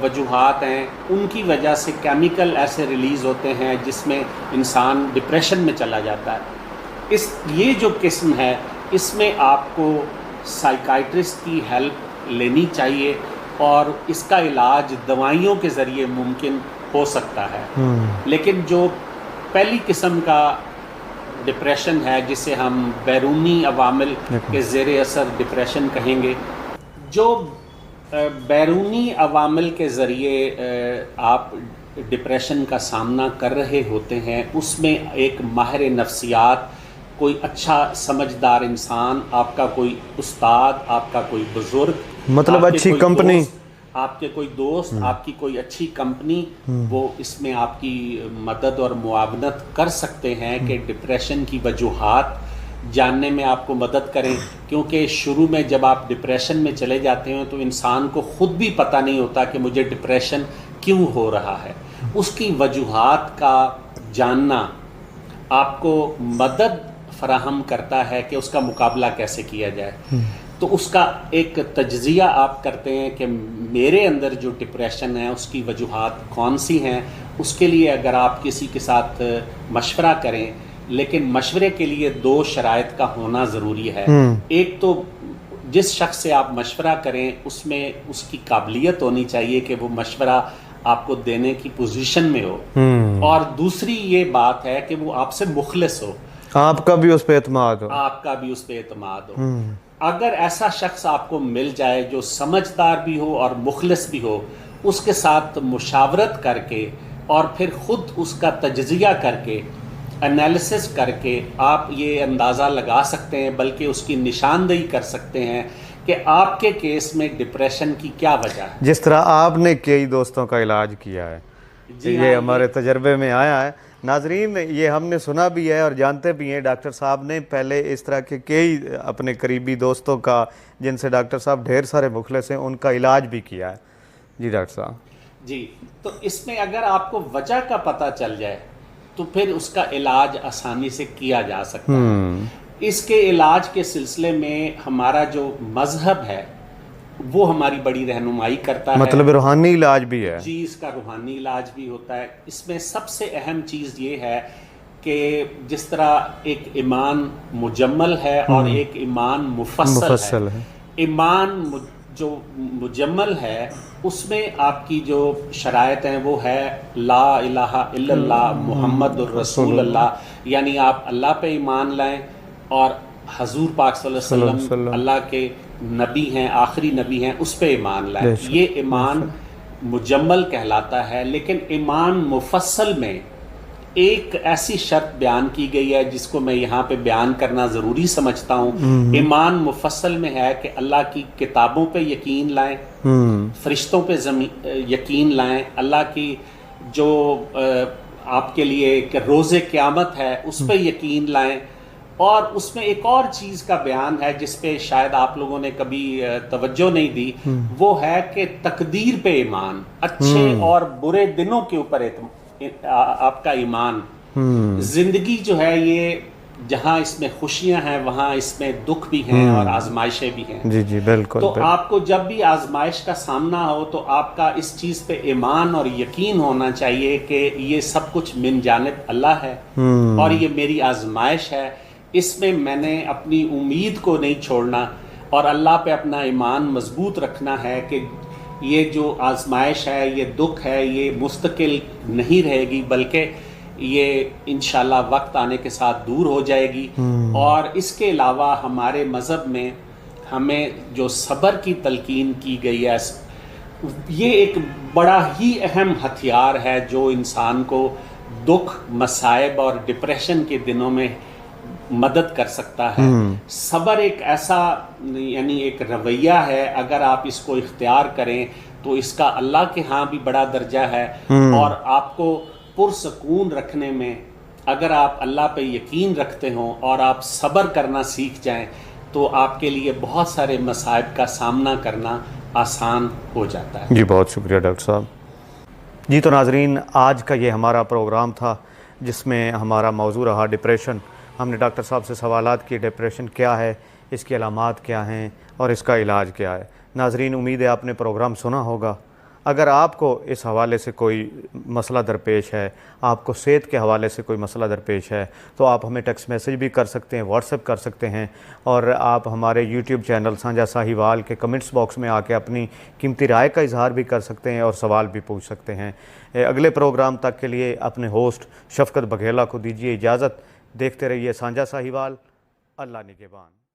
وجوہات ہیں ان کی وجہ سے کیمیکل ایسے ریلیز ہوتے ہیں جس میں انسان ڈپریشن میں چلا جاتا ہے. یہ جو قسم ہے اس میں آپ کو سائیکائٹرسٹ کی ہیلپ لینی چاہیے اور اس کا علاج دوائیوں کے ذریعے ممکن ہو سکتا ہے. لیکن جو پہلی قسم کا ڈپریشن ہے جسے ہم بیرونی عوامل کے زیر اثر ڈپریشن کہیں گے، جو بیرونی عوامل کے ذریعے آپ ڈپریشن کا سامنا کر رہے ہوتے ہیں، اس میں ایک ماہر نفسیات، کوئی اچھا سمجھدار انسان، آپ کا کوئی استاد، آپ کا کوئی بزرگ، مطلب اچھی کمپنی، آپ کے کوئی دوست، آپ کی کوئی اچھی کمپنی، وہ اس میں آپ کی مدد اور معاونت کر سکتے ہیں کہ ڈپریشن کی وجوہات جاننے میں آپ کو مدد کریں. کیونکہ شروع میں جب آپ ڈپریشن میں چلے جاتے ہیں تو انسان کو خود بھی پتہ نہیں ہوتا کہ مجھے ڈپریشن کیوں ہو رہا ہے. اس کی وجوہات کا جاننا آپ کو مدد فراہم کرتا ہے کہ اس کا مقابلہ کیسے کیا جائے. تو اس کا ایک تجزیہ آپ کرتے ہیں کہ میرے اندر جو ڈپریشن ہے اس کی وجوہات کون سی ہیں. اس کے لیے اگر آپ کسی کے ساتھ مشورہ کریں، لیکن مشورے کے لیے 2 شرائط کا ہونا ضروری ہے. ایک تو جس شخص سے آپ مشورہ کریں اس میں اس کی قابلیت ہونی چاہیے کہ وہ مشورہ آپ کو دینے کی پوزیشن میں ہو، اور دوسری یہ بات ہے کہ وہ آپ سے مخلص ہو، آپ کا بھی اس پہ اعتماد ہو، آپ کا بھی اس پہ اعتماد ہو. اگر ایسا شخص آپ کو مل جائے جو سمجھدار بھی ہو اور مخلص بھی ہو، اس کے ساتھ مشاورت کر کے اور پھر خود اس کا تجزیہ کر کے، انالیسس کر کے آپ یہ اندازہ لگا سکتے ہیں، بلکہ اس کی نشاندہی کر سکتے ہیں کہ آپ کے کیس میں ڈپریشن کی کیا وجہ ہے. جس طرح آپ نے کئی دوستوں کا علاج کیا ہے، یہ ہمارے تجربے میں آیا ہے. ناظرین، یہ ہم نے سنا بھی ہے اور جانتے بھی ہیں، ڈاکٹر صاحب نے پہلے اس طرح کے کئی اپنے قریبی دوستوں کا، جن سے ڈاکٹر صاحب ڈھیر سارے مخلص ہیں، ان کا علاج بھی کیا ہے. جی ڈاکٹر صاحب. جی، تو اس میں اگر آپ کو وجہ کا پتہ چل جائے تو پھر اس کا علاج آسانی سے کیا جا سکتا ہے. اس کے علاج کے سلسلے میں ہمارا جو مذہب ہے وہ ہماری بڑی رہنمائی کرتا ہے. مطلب روحانی علاج بھی ہے؟ جی، اس کا روحانی علاج بھی ہوتا ہے. اس میں سب سے اہم چیز یہ ہے کہ جس طرح ایک ایمان مجمل ہے اور ایک ایمان مفصل ہے. ایمان جو مجمل ہے اس میں آپ کی جو شرائط ہیں وہ ہے لا الہ الا اللہ محمد الرسول اللہ، یعنی آپ اللہ پہ ایمان لائیں اور حضور پاک صلی اللہ علیہ وسلم اللہ کے نبی ہیں، آخری نبی ہیں، اس پہ ایمان لائیں. یہ ایمان مجمل کہلاتا ہے. لیکن ایمان مفصل میں ایک ایسی شرط بیان کی گئی ہے جس کو میں یہاں پہ بیان کرنا ضروری سمجھتا ہوں. ایمان مفصل میں ہے کہ اللہ کی کتابوں پہ یقین لائیں، فرشتوں پہ یقین لائیں، اللہ کی جو آپ کے لیے ایک روز قیامت ہے اس پہ یقین لائیں. اور اس میں ایک اور چیز کا بیان ہے جس پہ شاید آپ لوگوں نے کبھی توجہ نہیں دی، وہ ہے کہ تقدیر پہ ایمان، اچھے اور برے دنوں کے اوپر آپ کا ایمان. زندگی جو ہے یہ جہاں اس میں خوشیاں ہیں وہاں اس میں دکھ بھی ہیں اور آزمائشیں بھی ہیں. جی جی بالکل. تو آپ کو جب بھی آزمائش کا سامنا ہو تو آپ کا اس چیز پہ ایمان اور یقین ہونا چاہیے کہ یہ سب کچھ من جانب اللہ ہے اور یہ میری آزمائش ہے. اس میں نے اپنی امید کو نہیں چھوڑنا اور اللہ پہ اپنا ایمان مضبوط رکھنا ہے کہ یہ جو آزمائش ہے، یہ دکھ ہے، یہ مستقل نہیں رہے گی، بلکہ یہ انشاءاللہ وقت آنے کے ساتھ دور ہو جائے گی. اور اس کے علاوہ ہمارے مذہب میں ہمیں جو صبر کی تلقین کی گئی ہے، یہ ایک بڑا ہی اہم ہتھیار ہے جو انسان کو دکھ، مصائب اور ڈپریشن کے دنوں میں مدد کر سکتا ہے. صبر ایک ایسا یعنی ایک رویہ ہے، اگر آپ اس کو اختیار کریں تو اس کا اللہ کے ہاں بھی بڑا درجہ ہے. اور آپ کو پرسکون رکھنے میں اگر آپ اللہ پہ یقین رکھتے ہوں اور آپ صبر کرنا سیکھ جائیں تو آپ کے لیے بہت سارے مصائب کا سامنا کرنا آسان ہو جاتا ہے. جی بہت شکریہ ڈاکٹر صاحب. جی تو ناظرین، آج کا یہ ہمارا پروگرام تھا جس میں ہمارا موضوع رہا ڈپریشن. ہم نے ڈاکٹر صاحب سے سوالات کیے، ڈپریشن کیا ہے، اس کی علامات کیا ہیں اور اس کا علاج کیا ہے. ناظرین، امید ہے آپ نے پروگرام سنا ہوگا. اگر آپ کو اس حوالے سے کوئی مسئلہ درپیش ہے، آپ کو صحت کے حوالے سے کوئی مسئلہ درپیش ہے، تو آپ ہمیں ٹیکسٹ میسیج بھی کر سکتے ہیں، واٹس ایپ کر سکتے ہیں، اور آپ ہمارے یوٹیوب چینل سانجا ساہیوال کے کمنٹس باکس میں آ کے اپنی قیمتی رائے کا اظہار بھی کر سکتے ہیں اور سوال بھی پوچھ سکتے ہیں۔ اگلے پروگرام تک کے لیے اپنے ہوسٹ شفقت بگھیلا کو دیجیے اجازت۔ دیکھتے رہیے سانجا ساہیوال۔ اللہ نگہبان۔